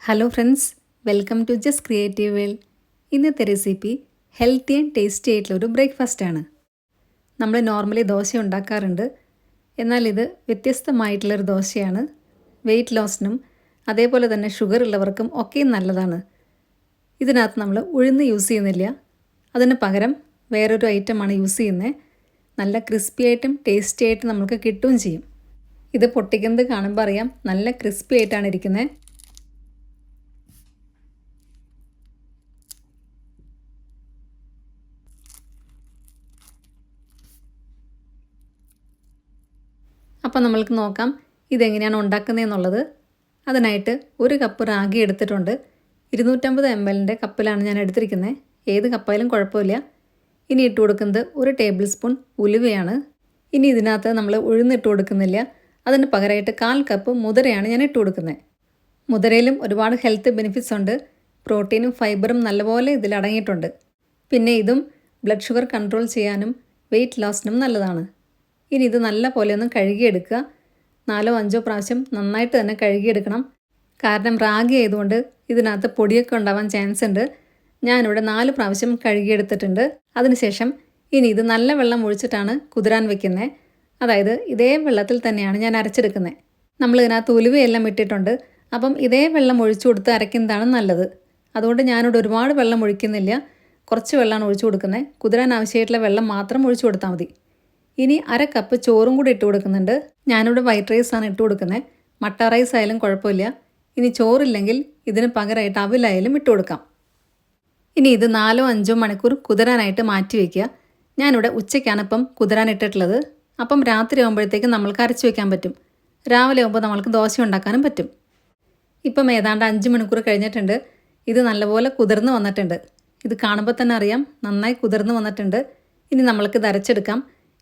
Hello friends, welcome to just creative world. ഇന്നത്തെ recipe healthy and tasty ആയിട്ടുള്ളൊരു ബ്രേക്ക്ഫാസ്റ്റാണ്. നമ്മൾ നോർമലി ദോശ ഉണ്ടാക്കാറുണ്ട്, എന്നാൽ ഇത് വ്യത്യസ്തമായിട്ടുള്ളൊരു ദോശയാണ്. വെയിറ്റ് ലോസിനും അതേപോലെ തന്നെ ഷുഗർ ഉള്ളവർക്കും ഒക്കെയും നല്ലതാണ്. ഇതിനകത്ത് നമ്മൾ ഉഴുന്ന് യൂസ് ചെയ്യുന്നില്ല, അതിന് പകരം വേറൊരു ഐറ്റമാണ് യൂസ് ചെയ്യുന്നത്. നല്ല ക്രിസ്പി ആയിട്ടും ടേസ്റ്റി ആയിട്ടും നമുക്ക് കിട്ടുകയും ചെയ്യും. ഇത് പൊട്ടിക്കുന്നത് കാണുമ്പോൾ അറിയാം, നല്ല ക്രിസ്പി ആയിട്ടാണ് ഇരിക്കുന്നത്. അപ്പോൾ നമ്മൾക്ക് നോക്കാം ഇതെങ്ങനെയാണ് ഉണ്ടാക്കുന്നതെന്നുള്ളത്. അതിനായിട്ട് ഒരു കപ്പ് റാഗി എടുത്തിട്ടുണ്ട്. 250 ml കപ്പിലാണ് ഞാൻ എടുത്തിരിക്കുന്നത്. ഏത് കപ്പായാലും കുഴപ്പമില്ല. ഇനി ഇട്ട് കൊടുക്കുന്നത് 1 ടേബിൾ സ്പൂൺ ഉലുവയാണ്. ഇനി ഇതിനകത്ത് നമ്മൾ ഉഴുന്നിട്ട് കൊടുക്കുന്നില്ല, അതിന് പകരമായിട്ട് 1/4 കപ്പ് മുതിരയാണ് ഞാൻ ഇട്ട് കൊടുക്കുന്നത്. മുതിരയിലും ഒരുപാട് ഹെൽത്ത് ബെനിഫിറ്റ്സ് ഉണ്ട്. പ്രോട്ടീനും ഫൈബറും നല്ലപോലെ ഇതിൽ അടങ്ങിയിട്ടുണ്ട്. പിന്നെ ഇതും ബ്ലഡ് ഷുഗർ കൺട്രോൾ ചെയ്യാനും വെയിറ്റ് ലോസിനും നല്ലതാണ്. ഇനി ഇത് നല്ല പോലെ ഒന്ന് കഴുകിയെടുക്കുക. 4-5 പ്രാവശ്യം നന്നായിട്ട് തന്നെ കഴുകിയെടുക്കണം. കാരണം റാഗി ആയതുകൊണ്ട് ഇതിനകത്ത് പൊടിയൊക്കെ ഉണ്ടാവാൻ ചാൻസ് ഉണ്ട്. ഞാനിവിടെ 4 പ്രാവശ്യം കഴുകിയെടുത്തിട്ടുണ്ട്. അതിനുശേഷം ഇനി ഇത് നല്ല വെള്ളം ഒഴിച്ചിട്ടാണ് കുതിരാൻ വെക്കുന്നത്. അതായത് ഇതേ വെള്ളത്തിൽ തന്നെയാണ് ഞാൻ അരച്ചെടുക്കുന്നത്. നമ്മൾ ഇതിനകത്ത് ഉലുവയെല്ലാം ഇട്ടിട്ടുണ്ട്. അപ്പം ഇതേ വെള്ളം ഒഴിച്ചു കൊടുത്ത് അരയ്ക്കുന്നതാണ് നല്ലത്. അതുകൊണ്ട് ഞാനിവിടെ ഒരുപാട് വെള്ളം ഒഴിക്കുന്നില്ല, കുറച്ച് വെള്ളമാണ് ഒഴിച്ചു കൊടുക്കുന്നത്. കുതിരാൻ ആവശ്യമായിട്ടുള്ള വെള്ളം മാത്രം ഒഴിച്ചു കൊടുത്താൽ മതി. ഇനി 1/2 കപ്പ് ചോറും കൂടി ഇട്ട് കൊടുക്കുന്നുണ്ട്. ഞാനിവിടെ വൈറ്റ് റൈസാണ് ഇട്ട് കൊടുക്കുന്നത്. മട്ട റൈസ് ആയാലും കുഴപ്പമില്ല. ഇനി ചോറില്ലെങ്കിൽ ഇതിന് പകരമായിട്ട് അവിലായാലും ഇട്ട് കൊടുക്കാം. ഇനി ഇത് 4-5 മണിക്കൂർ കുതിരാനായിട്ട് മാറ്റി വയ്ക്കുക. ഞാനിവിടെ ഉച്ചയ്ക്കാണ് ഇപ്പം കുതിരാൻ ഇട്ടിട്ടുള്ളത്. അപ്പം രാത്രി ആകുമ്പോഴത്തേക്ക് നമ്മൾക്ക് അരച്ച് വയ്ക്കാൻ പറ്റും. രാവിലെ ആകുമ്പോൾ നമ്മൾക്ക് ദോശ ഉണ്ടാക്കാനും പറ്റും. ഇപ്പം ഏതാണ്ട് 5 മണിക്കൂർ കഴിഞ്ഞിട്ടുണ്ട്. ഇത് നല്ലപോലെ കുതിർന്ന് വന്നിട്ടുണ്ട്. ഇത് കാണുമ്പോൾ തന്നെ അറിയാം, നന്നായി കുതിർന്ന് വന്നിട്ടുണ്ട്. ഇനി നമ്മൾക്കിത് അരച്ചെടുക്കാം.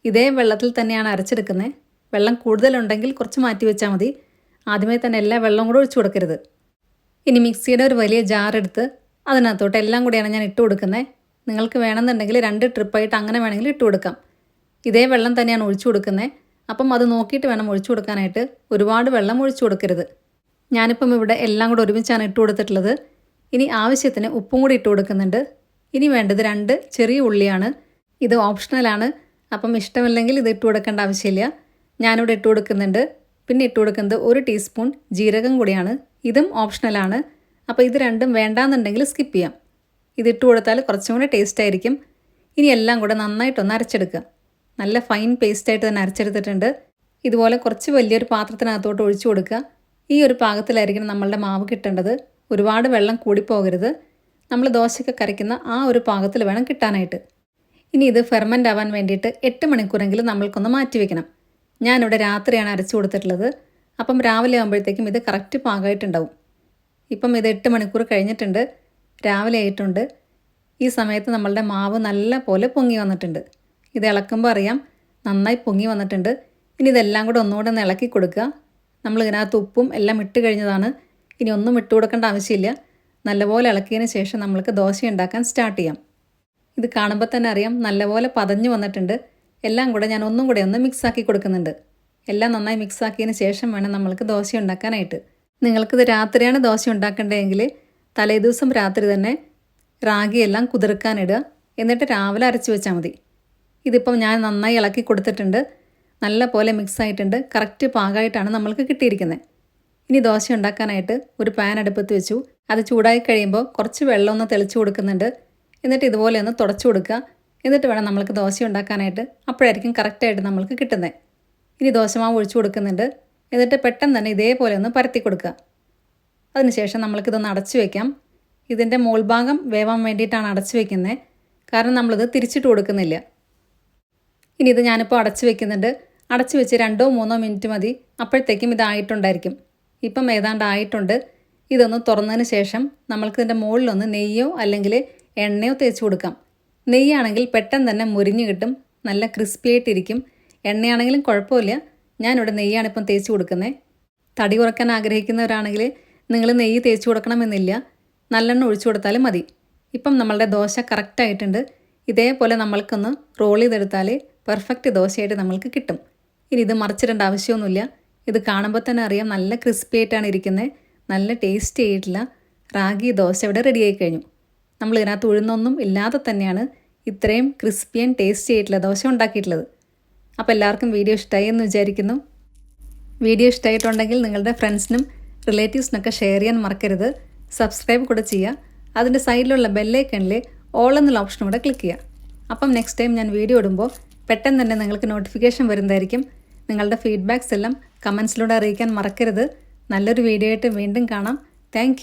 ഇതേ വെള്ളത്തിൽ തന്നെയാണ് അരച്ചെടുക്കുന്നത്. വെള്ളം കൂടുതലുണ്ടെങ്കിൽ കുറച്ച് മാറ്റി വെച്ചാൽ മതി. ആദ്യമേ തന്നെ എല്ലാ വെള്ളവും കൂടെ ഒഴിച്ചു കൊടുക്കരുത്. ഇനി മിക്സിയുടെ ഒരു വലിയ ജാറെടുത്ത് അതിനകത്തോട്ട് എല്ലാം കൂടിയാണ് ഞാൻ ഇട്ട് കൊടുക്കുന്നത്. നിങ്ങൾക്ക് വേണമെന്നുണ്ടെങ്കിൽ 2 ട്രിപ്പായിട്ട് അങ്ങനെ വേണമെങ്കിൽ ഇട്ട് കൊടുക്കാം. ഇതേ വെള്ളം തന്നെയാണ് ഒഴിച്ചു കൊടുക്കുന്നത്. അപ്പം അത് നോക്കിയിട്ട് വേണം ഒഴിച്ചു കൊടുക്കാനായിട്ട്. ഒരുപാട് വെള്ളം ഒഴിച്ചു കൊടുക്കരുത്. ഞാനിപ്പം ഇവിടെ എല്ലാം കൂടെ ഒരുമിച്ചാണ് ഇട്ട് കൊടുത്തിട്ടുള്ളത്. ഇനി ആവശ്യത്തിന് ഉപ്പും കൂടി ഇട്ട് കൊടുക്കുന്നുണ്ട്. ഇനി വേണ്ടത് 2 ചെറിയ ഉള്ളിയാണ്. ഇത് ഓപ്ഷണലാണ്. അപ്പം ഇഷ്ടമില്ലെങ്കിൽ ഇത് ഇട്ട് കൊടുക്കേണ്ട ആവശ്യമില്ല. ഞാനിവിടെ ഇട്ട് കൊടുക്കുന്നുണ്ട്. പിന്നെ ഇട്ട് കൊടുക്കുന്നത് 1 ടീസ്പൂൺ ജീരകം കൂടിയാണ്. ഇതും ഓപ്ഷണലാണ്. അപ്പോൾ ഇത് രണ്ടും വേണ്ടാന്നുണ്ടെങ്കിൽ സ്കിപ്പ് ചെയ്യാം. ഇതിട്ട് കൊടുത്താൽ കുറച്ചും കൂടെ ടേസ്റ്റ് ആയിരിക്കും. ഇനി എല്ലാം കൂടെ നന്നായിട്ടൊന്ന് അരച്ചെടുക്കുക. നല്ല ഫൈൻ പേസ്റ്റായിട്ട് തന്നെ അരച്ചെടുത്തിട്ടുണ്ട്. ഇതുപോലെ കുറച്ച് വലിയൊരു പാത്രത്തിനകത്തോട്ട് ഒഴിച്ചു കൊടുക്കുക. ഈ ഒരു പാകത്തിലായിരിക്കണം നമ്മളുടെ മാവ് കിട്ടേണ്ടത്. ഒരുപാട് വെള്ളം കൂടിപ്പോകരുത്. നമ്മൾ ദോശയ്ക്ക് കരയ്ക്കുന്ന ആ ഒരു പാകത്തിൽ വേണം കിട്ടാനായിട്ട്. ഇനി ഇത് ഫെർമെൻ്റ് ആവാൻ വേണ്ടിയിട്ട് 8 മണിക്കൂറെങ്കിലും നമ്മൾക്കൊന്ന് മാറ്റി വയ്ക്കണം. ഞാനിവിടെ രാത്രിയാണ് അരച്ചു കൊടുത്തിട്ടുള്ളത്. അപ്പം രാവിലെ ആകുമ്പോഴത്തേക്കും ഇത് കറക്റ്റ് പാകമായിട്ടുണ്ടാവും. ഇപ്പം ഇത് 8 മണിക്കൂർ കഴിഞ്ഞിട്ടുണ്ട്. രാവിലെ ആയിട്ടുണ്ട്. ഈ സമയത്ത് നമ്മളുടെ മാവ് നല്ല പോലെ പൊങ്ങി വന്നിട്ടുണ്ട്. ഇത് ഇളക്കുമ്പോൾ അറിയാം, നന്നായി പൊങ്ങി വന്നിട്ടുണ്ട്. ഇനി ഇതെല്ലാം കൂടെ ഒന്നുകൂടെ ഒന്ന് ഇളക്കി കൊടുക്കുക. നമ്മൾ ഇതിനകത്ത് ഉപ്പും എല്ലാം ഇട്ട് കഴിഞ്ഞതാണ്. ഇനി ഒന്നും ഇട്ട് കൊടുക്കേണ്ട ആവശ്യമില്ല. നല്ലപോലെ ഇളക്കിയതിന് ശേഷം നമ്മൾക്ക് ദോശ ഉണ്ടാക്കാൻ സ്റ്റാർട്ട് ചെയ്യാം. ഇത് കാണുമ്പോൾ തന്നെ അറിയാം, നല്ലപോലെ പതഞ്ഞു വന്നിട്ടുണ്ട്. എല്ലാം കൂടെ ഞാൻ ഒന്നും കൂടെ ഒന്ന് മിക്സാക്കി കൊടുക്കുന്നുണ്ട്. എല്ലാം നന്നായി മിക്സാക്കിയതിന് ശേഷം വേണം നമ്മൾക്ക് ദോശ ഉണ്ടാക്കാനായിട്ട്. നിങ്ങൾക്കിത് രാത്രിയാണ് ദോശ ഉണ്ടാക്കേണ്ടതെങ്കിൽ തലേദിവസം രാത്രി തന്നെ റാഗിയെല്ലാം കുതിർക്കാനിടുക. എന്നിട്ട് രാവിലെ അരച്ച് വെച്ചാൽ മതി. ഇതിപ്പം ഞാൻ നന്നായി ഇളക്കി കൊടുത്തിട്ടുണ്ട്. നല്ല പോലെ മിക്സായിട്ടുണ്ട്. കറക്റ്റ് പാകമായിട്ടാണ് നമ്മൾക്ക് കിട്ടിയിരിക്കുന്നത്. ഇനി ദോശ ഉണ്ടാക്കാനായിട്ട് ഒരു പാൻ അടുപ്പത്ത് വെച്ചു. അത് ചൂടായി കഴിയുമ്പോൾ കുറച്ച് വെള്ളം ഒന്ന് തെളിച്ച് കൊടുക്കുന്നുണ്ട്. എന്നിട്ട് ഇതുപോലെ ഒന്ന് തുടച്ചു കൊടുക്കുക. എന്നിട്ട് വേണം നമ്മൾക്ക് ദോശ ഉണ്ടാക്കാനായിട്ട്. അപ്പോഴായിരിക്കും കറക്റ്റായിട്ട് നമ്മൾക്ക് കിട്ടുന്നത്. ഇനി ദോശമാവ് ഒഴിച്ചു കൊടുക്കുന്നുണ്ട്. എന്നിട്ട് പെട്ടെന്ന് തന്നെ ഇതേപോലെ ഒന്ന് പരത്തി കൊടുക്കുക. അതിനുശേഷം നമ്മൾക്കിതൊന്ന് അടച്ചു വയ്ക്കാം. ഇതിൻ്റെ മോൾഭാഗം വേവാൻ വേണ്ടിയിട്ടാണ് അടച്ചു വയ്ക്കുന്നത്. കാരണം നമ്മളിത് തിരിച്ചിട്ട് കൊടുക്കുന്നില്ല. ഇനി ഇത് ഞാനിപ്പോൾ അടച്ചു വയ്ക്കുന്നുണ്ട്. അടച്ചു വെച്ച് 2-3 മിനിറ്റ് മതി. അപ്പോഴത്തേക്കും ഇതായിട്ടുണ്ടായിരിക്കും. ഇപ്പം ഏതാണ്ട് ആയിട്ടുണ്ട്. ഇതൊന്ന് തുറന്നതിന് ശേഷം നമ്മൾക്കിതിൻ്റെ മുകളിലൊന്ന് നെയ്യോ അല്ലെങ്കിൽ എണ്ണയോ തേച്ച് കൊടുക്കാം. നെയ്യാണെങ്കിൽ പെട്ടെന്ന് തന്നെ മുരിഞ്ഞ് കിട്ടും, നല്ല ക്രിസ്പി ആയിട്ടിരിക്കും. എണ്ണയാണെങ്കിലും കുഴപ്പമില്ല. ഞാനിവിടെ നെയ്യാണിപ്പം തേച്ച് കൊടുക്കുന്നത്. തടി കുറയ്ക്കാൻ ആഗ്രഹിക്കുന്നവരാണെങ്കിൽ നിങ്ങൾ നെയ്യ് തേച്ച് കൊടുക്കണമെന്നില്ല, നല്ലെണ്ണ ഒഴിച്ചു കൊടുത്താലും മതി. ഇപ്പം നമ്മളുടെ ദോശ കറക്റ്റായിട്ടുണ്ട്. ഇതേപോലെ നമ്മൾക്കൊന്ന് റോൾ ചെയ്തെടുത്താൽ പെർഫെക്റ്റ് ദോശയായിട്ട് നമ്മൾക്ക് കിട്ടും. ഇനി ഇത് മറിച്ചിടേണ്ട ആവശ്യമൊന്നുമില്ല. ഇത് കാണുമ്പോൾ തന്നെ അറിയാം, നല്ല ക്രിസ്പി ആയിട്ടാണ് ഇരിക്കുന്നത്. നല്ല ടേസ്റ്റി ആയിട്ടുള്ള റാഗി ദോശ ഇവിടെ റെഡിയായി കഴിഞ്ഞു. നമ്മൾ ഇതിനകത്ത് ഉഴുന്നൊന്നും ഇല്ലാതെ തന്നെയാണ് ഇത്രയും ക്രിസ്പി ആൻഡ് ടേസ്റ്റി ആയിട്ടുള്ള ദോശ ഉണ്ടാക്കിയിട്ടുള്ളത്. അപ്പോൾ എല്ലാവർക്കും വീഡിയോ ഇഷ്ടമായി എന്ന് വിചാരിക്കുന്നു. വീഡിയോ ഇഷ്ടമായിട്ടുണ്ടെങ്കിൽ നിങ്ങളുടെ ഫ്രണ്ട്സിനും റിലേറ്റീവ്സിനൊക്കെ ഷെയർ ചെയ്യാൻ മറക്കരുത്. സബ്സ്ക്രൈബ് കൂടെ ചെയ്യുക. അതിൻ്റെ സൈഡിലുള്ള ബെല്ലൈക്കണിൽ ഓൾ എന്നുള്ള ഓപ്ഷൻ കൂടെ ക്ലിക്ക് ചെയ്യുക. അപ്പം നെക്സ്റ്റ് ടൈം ഞാൻ വീഡിയോ ഇടുമ്പോൾ പെട്ടെന്ന് തന്നെ നിങ്ങൾക്ക് നോട്ടിഫിക്കേഷൻ വരുന്നതായിരിക്കും. നിങ്ങളുടെ ഫീഡ്ബാക്സ് എല്ലാം കമൻസിലൂടെ അറിയിക്കാൻ മറക്കരുത്. നല്ലൊരു വീഡിയോ ആയിട്ട് വീണ്ടും കാണാം. താങ്ക്